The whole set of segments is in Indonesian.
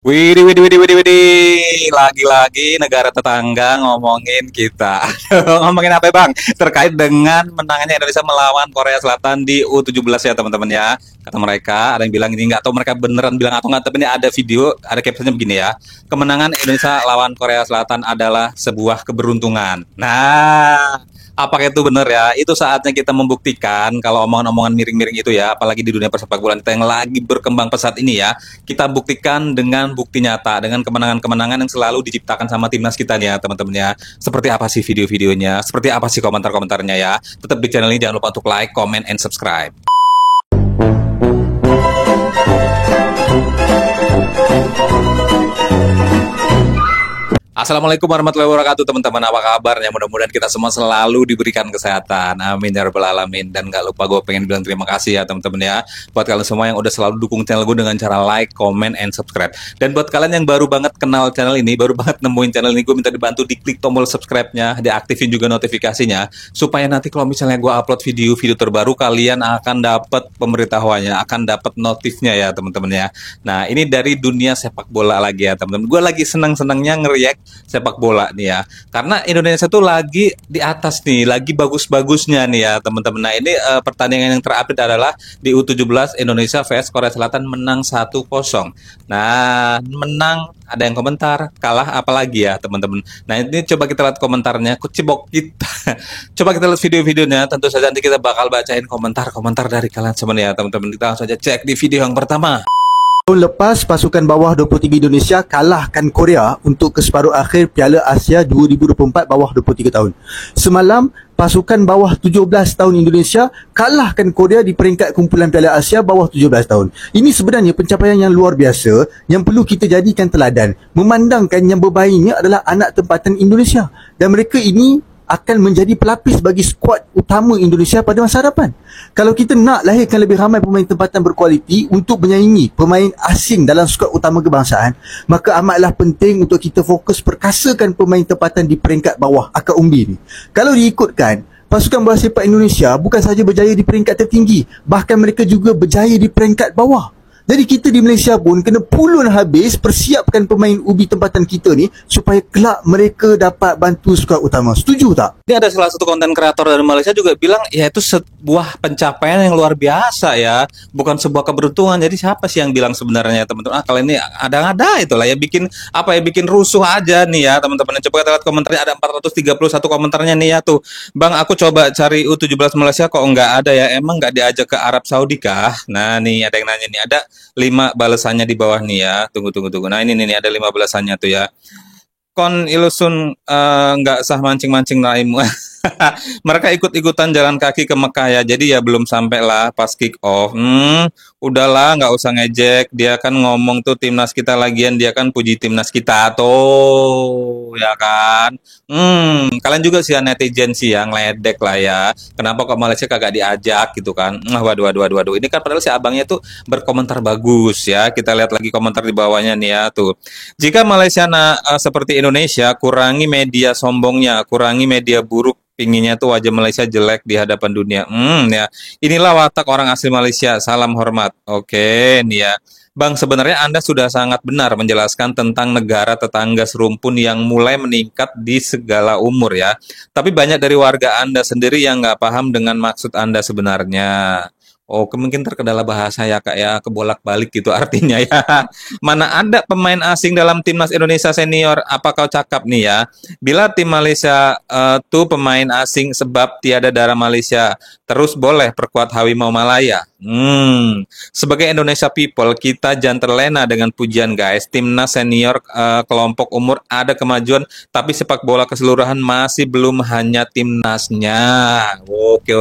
Widih, widih, widih, widih, widih. Lagi-lagi negara tetangga ngomongin kita. Ngomongin apa ya, Bang? Terkait dengan menangnya Indonesia melawan Korea Selatan di U17 ya, teman-teman ya. Kata mereka, ada yang bilang ini, nggak tahu mereka beneran bilang atau nggak, tapi ini ada video, ada captionnya begini ya. Kemenangan Indonesia lawan Korea Selatan adalah sebuah keberuntungan. Nah, apakah itu benar ya? Itu saatnya kita membuktikan kalau omongan-omongan miring-miring itu ya, apalagi di dunia persepak bola kita yang lagi berkembang pesat ini ya, kita buktikan dengan bukti nyata, dengan kemenangan-kemenangan yang selalu diciptakan sama timnas kita nih ya, teman-teman ya. Seperti apa sih video-videonya? Seperti apa sih komentar-komentarnya ya? Tetap di channel ini, jangan lupa untuk like, comment, and subscribe. Assalamualaikum warahmatullahi wabarakatuh, teman-teman. Apa kabarnya? Mudah-mudahan kita semua selalu diberikan kesehatan. Amin ya rabbal alamin. Dan gak lupa gue pengen bilang terima kasih ya, teman-teman ya, buat kalian semua yang udah selalu dukung channel gue dengan cara like, comment, and subscribe. Dan buat kalian yang baru banget kenal channel ini, baru banget nemuin channel ini, gue minta dibantu diklik tombol subscribe-nya, diaktifin juga notifikasinya, supaya nanti kalau misalnya gue upload video-video terbaru, kalian akan dapat pemberitahuannya, akan dapat notifnya ya, teman-teman ya. Nah, ini dari dunia sepak bola lagi ya, teman-teman. Gue lagi senang-senangnya ngeriak sepak bola nih ya, karena Indonesia tuh lagi di atas nih, lagi bagus-bagusnya nih ya, teman-teman. Nah, ini pertandingan yang terupdate adalah di U17 Indonesia vs Korea Selatan menang 1-0. Nah, menang, ada yang komentar, kalah apalagi ya, teman-teman. Nah, ini coba kita lihat komentarnya, kucibok kita. Coba kita lihat video-videonya, tentu saja nanti kita bakal bacain komentar-komentar dari kalian semua ya, teman-teman. Kita langsung saja cek di video yang pertama. Tahun lepas, pasukan bawah 23 Indonesia kalahkan Korea untuk ke separuh akhir Piala Asia 2024 bawah 23 tahun. Semalam, pasukan bawah 17 tahun Indonesia kalahkan Korea di peringkat kumpulan Piala Asia bawah 17 tahun. Ini sebenarnya pencapaian yang luar biasa yang perlu kita jadikan teladan, memandangkan yang bermainnya adalah anak tempatan Indonesia. Dan mereka ini akan menjadi pelapis bagi skuad utama Indonesia pada masa hadapan. Kalau kita nak lahirkan lebih ramai pemain tempatan berkualiti untuk menyaingi pemain asing dalam skuad utama kebangsaan, maka amatlah penting untuk kita fokus perkasakan pemain tempatan di peringkat bawah akar umbi ni. Kalau diikutkan, pasukan bola sepak Indonesia bukan sahaja berjaya di peringkat tertinggi, bahkan mereka juga berjaya di peringkat bawah. Jadi kita di Malaysia pun kena pulun habis persiapkan pemain ubi tempatan kita ni supaya kelak mereka dapat bantu skuad utama. Setuju tak? Ini ada salah satu konten kreator dari Malaysia juga bilang, ya itu sebuah pencapaian yang luar biasa ya, bukan sebuah keberuntungan. Jadi siapa sih yang bilang sebenarnya, teman-teman? Kalian ini ada itulah ya, bikin apa ya, bikin rusuh aja nih ya, teman-teman. Coba kita lihat komentarnya, ada 431 komentarnya nih ya tuh. Bang, aku coba cari U17 Malaysia kok nggak ada ya, emang nggak diajak ke Arab Saudi kah? Nah nih ada yang nanya nih, ada 5 balasannya di bawah nih ya. Tunggu. Nah ini nih ada 5 balasannya tuh ya. Kon ilusun nggak sah mancing-mancing raimu. Mereka ikut-ikutan jalan kaki ke Mekah ya, jadi ya belum sampai lah pas kick off. Udahlah, nggak usah ngejek. Dia kan ngomong tuh timnas kita, lagian dia kan puji timnas kita tuh, ya kan. Kalian juga sih ya, netizen sih yang ngeledek lah ya. Kenapa kok Malaysia kagak diajak gitu kan? Waduh. Ini kan padahal si abangnya tuh berkomentar bagus ya. Kita lihat lagi komentar di bawahnya nih ya tuh. Jika Malaysia seperti Indonesia, kurangi media sombongnya, kurangi media buruk, pinginnya tuh wajah Malaysia jelek di hadapan dunia. Ya. Inilah watak orang asli Malaysia. Salam hormat. Oke, nih ya. Bang, sebenarnya Anda sudah sangat benar menjelaskan tentang negara tetangga serumpun yang mulai meningkat di segala umur ya. Tapi banyak dari warga Anda sendiri yang nggak paham dengan maksud Anda sebenarnya. Oh, mungkin terkendala bahasa ya Kak ya, kebolak-balik gitu artinya ya. Mana ada pemain asing dalam timnas Indonesia senior, apa kau cakap nih ya? Bila tim Malaysia tuh pemain asing sebab tiada darah Malaysia, terus boleh perkuat Harimau Malaya. Sebagai Indonesia people, kita jangan terlena dengan pujian guys. Timnas senior kelompok umur ada kemajuan, tapi sepak bola keseluruhan masih belum hanya timnasnya. Oke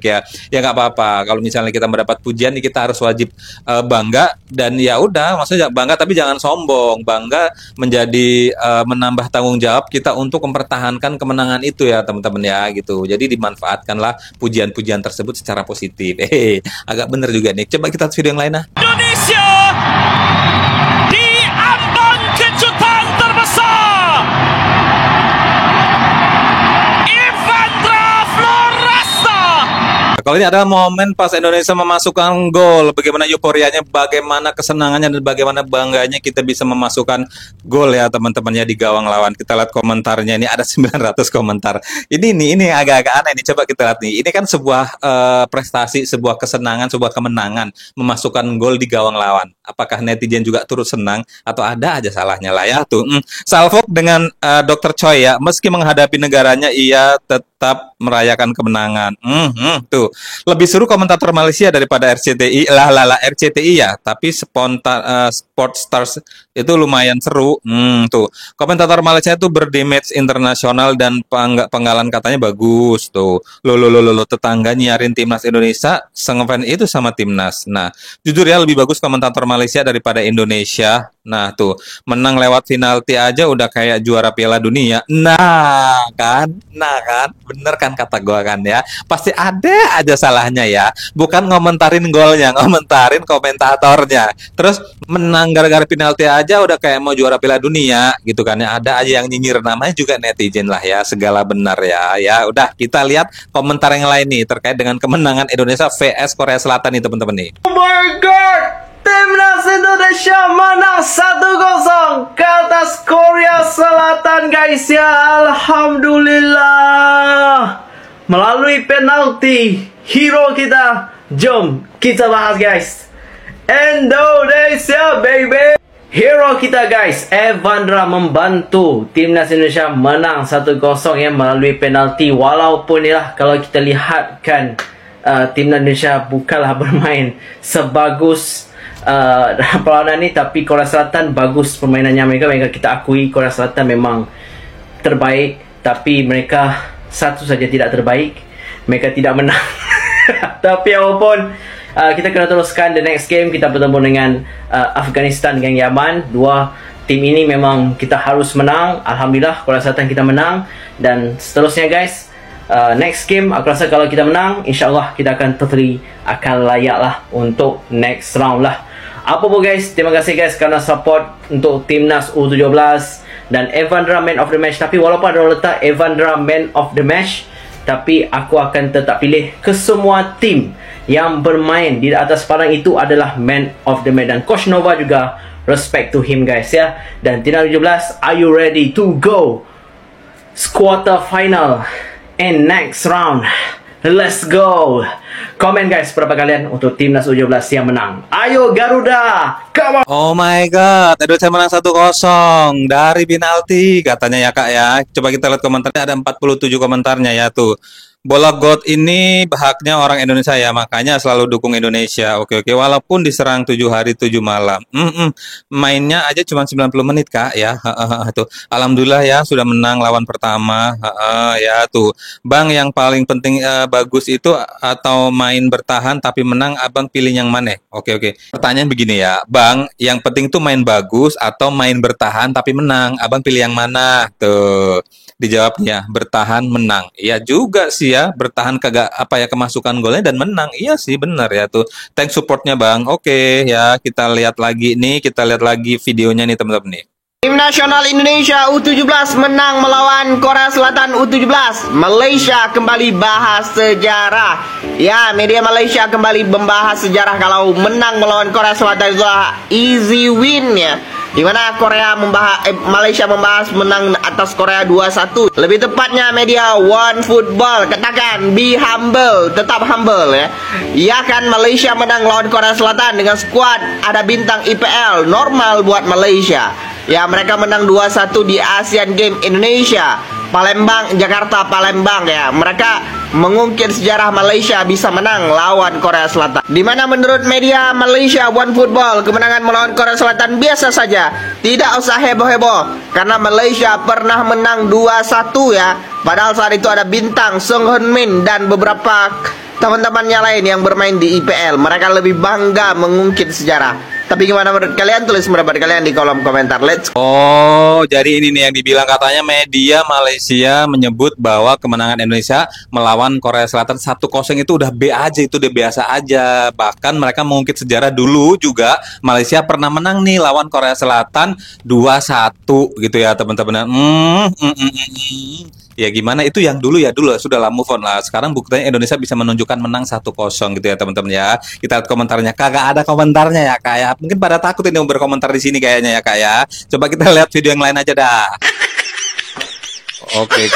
ya. Ya nggak apa-apa. Kalau misalnya kita mendapat pujian, kita harus wajib bangga, dan ya udah, maksudnya bangga tapi jangan sombong. Bangga menjadi menambah tanggung jawab kita untuk mempertahankan kemenangan itu ya, teman-teman ya gitu. Jadi dimanfaatkanlah pujian-pujian tersebut secara positif. Agak bener juga nih. Coba kita lihat video yang lain nah. Indonesia diambang kejutan terbesar. Evandra Floresta. Kalau ini adalah momen pas Indonesia memasukkan gol, bagaimana euforianya, bagaimana kesenangannya, dan bagaimana bangganya kita bisa memasukkan gol ya teman-teman ya di gawang lawan. Kita lihat komentarnya, ini ada 900 komentar. Ini agak-agak aneh nih, coba kita lihat nih. Ini kan sebuah prestasi, sebuah kesenangan, sebuah kemenangan memasukkan gol di gawang lawan. Apakah netizen juga turut senang atau ada aja salahnya lah ya tuh. Salfok dengan Dr. Choi ya, meski menghadapi negaranya ia tetap merayakan kemenangan. Tuh lebih seru komentator Malaysia daripada RCTI RCTI ya, tapi Sport Stars itu lumayan seru. Tuh komentator Malaysia itu berdimage internasional dan penggalan katanya bagus tuh. Lo tetangga nyiarin timnas Indonesia, sengefan itu sama timnas. Nah jujur ya lebih bagus komentator Malaysia daripada Indonesia. Nah tuh menang lewat penalti aja udah kayak juara Piala Dunia. Nah kan bener kan kata gua kan ya, pasti ada aja salahnya ya, bukan ngomentarin golnya, ngomentarin komentatornya. Terus menang gara-gara penalti aja udah kayak mau juara Piala Dunia gitu kan ya, ada aja yang nyinyir, namanya juga netizen lah ya, segala benar ya. Ya udah kita lihat komentar yang lain nih terkait dengan kemenangan Indonesia vs Korea Selatan nih teman-teman nih. Oh my god! Timnas Indonesia menang 1-0 ke atas Korea Selatan guys ya. Alhamdulillah. Melalui penalti hero kita. Jom kita bahas guys. Indonesia baby. Hero kita guys, Evandra membantu Timnas Indonesia menang 1-0 ya melalui penalti. Walaupun ya kalau kita lihat kan Timnas Indonesia bukanlah bermain sebagus dalam perlawanan ini, tapi Korea Selatan bagus permainannya mereka kita akui Korea Selatan memang terbaik, tapi mereka satu saja tidak terbaik, mereka tidak menang. Tapi apapun kita kena teruskan the next game, kita bertemu dengan Afghanistan dengan Yaman. Dua tim ini memang kita harus menang. Alhamdulillah Korea Selatan kita menang, dan seterusnya guys. Next game aku rasa kalau kita menang, insyaAllah kita akan totally akan layak lah untuk next round lah. Apa pun guys, terima kasih guys karena support untuk Timnas U17 dan Evandra Man of the Match. Tapi walaupun ada letak Evandra Man of the Match, tapi aku akan tetap pilih ke semua tim yang bermain di atas padang itu adalah Man of the Match. Dan Coach Nova juga respect to him guys ya. Dan Timnas U17, are you ready to go quarter final and next round? Let's go. Komen guys berapa kalian untuk Timnas U17 yang menang. Ayo Garuda, come on. Oh my god, Indonesia menang 1-0 dari penalti katanya ya kak ya. Coba kita lihat komentarnya, ada 47 komentarnya ya tuh. Bola God ini haknya orang Indonesia ya, makanya selalu dukung Indonesia. Oke, walaupun diserang 7 hari 7 malam. Mainnya aja cuma 90 menit kak ya. Tuh. Alhamdulillah ya sudah menang lawan pertama. Ya tuh. Bang yang paling penting bagus itu atau main bertahan tapi menang, abang pilih yang mana? Oke. Pertanyaan begini ya, Bang, yang penting tuh main bagus atau main bertahan tapi menang, abang pilih yang mana? Tuh. Dijawabnya bertahan menang. Iya juga sih ya, bertahan kagak kemasukan golnya dan menang. Iya sih benar ya tuh. Thanks supportnya Bang. Oke ya, kita lihat lagi videonya nih teman-teman nih. Tim nasional Indonesia U17 menang melawan Korea Selatan U17. Malaysia kembali bahas sejarah. Ya, media Malaysia kembali membahas sejarah kalau menang melawan Korea Selatan itu easy win ya. Di mana Malaysia membahas menang atas Korea 2-1. Lebih tepatnya media One Football katakan be humble, tetap humble ya. Ya kan Malaysia menang lawan Korea Selatan dengan skuad ada bintang IPL, normal buat Malaysia. Ya mereka menang 2-1 di Asian Games Indonesia. Jakarta Palembang ya. Mereka mengukir sejarah Malaysia bisa menang lawan Korea Selatan. Di mana menurut media Malaysia One Football, kemenangan melawan Korea Selatan biasa saja, tidak usah heboh-heboh karena Malaysia pernah menang 2-1 ya. Padahal saat itu ada bintang Sung Hyun Min dan beberapa teman-temannya lain yang bermain di IPL. Mereka lebih bangga mengungkit sejarah. Tapi gimana menurut kalian? Tulis pendapat kalian di kolom komentar. Let's Oh, jadi ini nih yang dibilang katanya media Malaysia menyebut bahwa kemenangan Indonesia melawan Korea Selatan 1-0 itu udah B aja, itu udah biasa aja. Bahkan mereka mengungkit sejarah dulu juga Malaysia pernah menang nih lawan Korea Selatan 2-1 gitu ya teman-teman. Ya gimana itu yang dulu ya dulu sudah lah move on lah. Sekarang buktinya Indonesia bisa menunjukkan menang 1-0 gitu ya teman-teman ya. Kita lihat komentarnya. Kagak ada komentarnya ya Kak ya. Mungkin pada takut ini berkomentar di sini kayaknya ya Kak ya. Coba kita lihat video yang lain aja dah. Oke.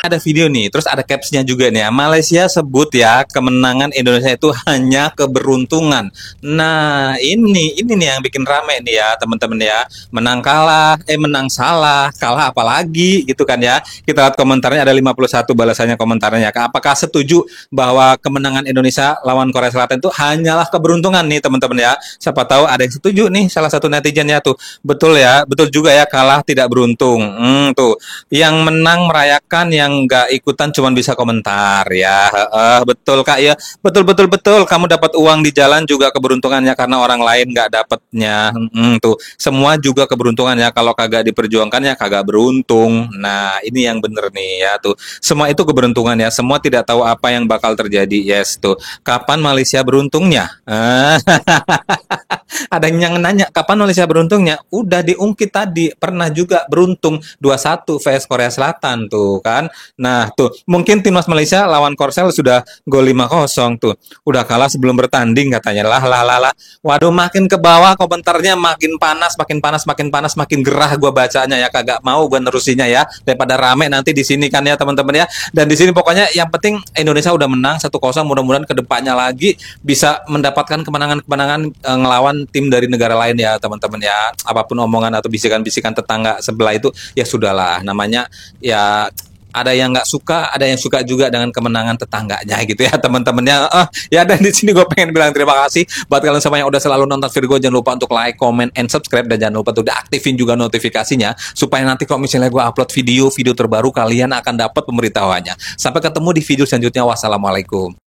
Ada video nih, terus ada capsnya juga nih ya. Malaysia sebut ya kemenangan Indonesia itu hanya keberuntungan. Nah ini nih yang bikin rame nih ya teman-teman ya. Menang kalah, menang salah, kalah apalagi gitu kan ya. Kita lihat komentarnya ada 51 balasannya komentarnya. Apakah setuju bahwa kemenangan Indonesia lawan Korea Selatan itu hanyalah keberuntungan nih teman-teman ya. Siapa tahu ada yang setuju nih salah satu netizennya tuh. Betul ya, betul juga ya kalah tidak beruntung. Tuh, yang menang merayakan yang nggak ikutan cuman bisa komentar ya. Betul Kak ya, betul. Kamu dapat uang di jalan juga keberuntungannya karena orang lain nggak dapatnya. Tuh semua juga keberuntungannya, kalau kagak diperjuangkan ya kagak beruntung. Nah ini yang bener nih ya tuh, semua itu keberuntungan ya, semua tidak tahu apa yang bakal terjadi. Yes tuh, kapan Malaysia beruntungnya? Ada yang nanya kapan Malaysia beruntungnya, udah diungkit tadi, pernah juga beruntung 2-1 vs Korea Selatan tuh kan. Nah tuh mungkin timnas Malaysia lawan Korsel sudah gol 5-0 tuh, udah kalah sebelum bertanding katanya. Lah. Waduh, makin ke bawah komentarnya makin panas, makin gerah gua bacanya ya, kagak mau gua nerusinya ya daripada rame nanti di sini kan ya teman-teman ya. Dan di sini pokoknya yang penting Indonesia udah menang 1-0, mudah-mudahan kedepannya lagi bisa mendapatkan kemenangan ngelawan tim dari negara lain ya teman-teman ya. Apapun omongan atau bisikan-bisikan tetangga sebelah itu ya sudahlah, namanya ya ada yang nggak suka, ada yang suka juga dengan kemenangan tetangganya gitu ya teman-temannya. Ya dan di sini gue pengen bilang terima kasih buat kalian semua yang udah selalu nonton video gue. Jangan lupa untuk like, comment, and subscribe, dan jangan lupa untuk diaktifin juga notifikasinya supaya nanti kalau misalnya gue upload video terbaru kalian akan dapat pemberitahuannya. Sampai ketemu di video selanjutnya. Wassalamualaikum.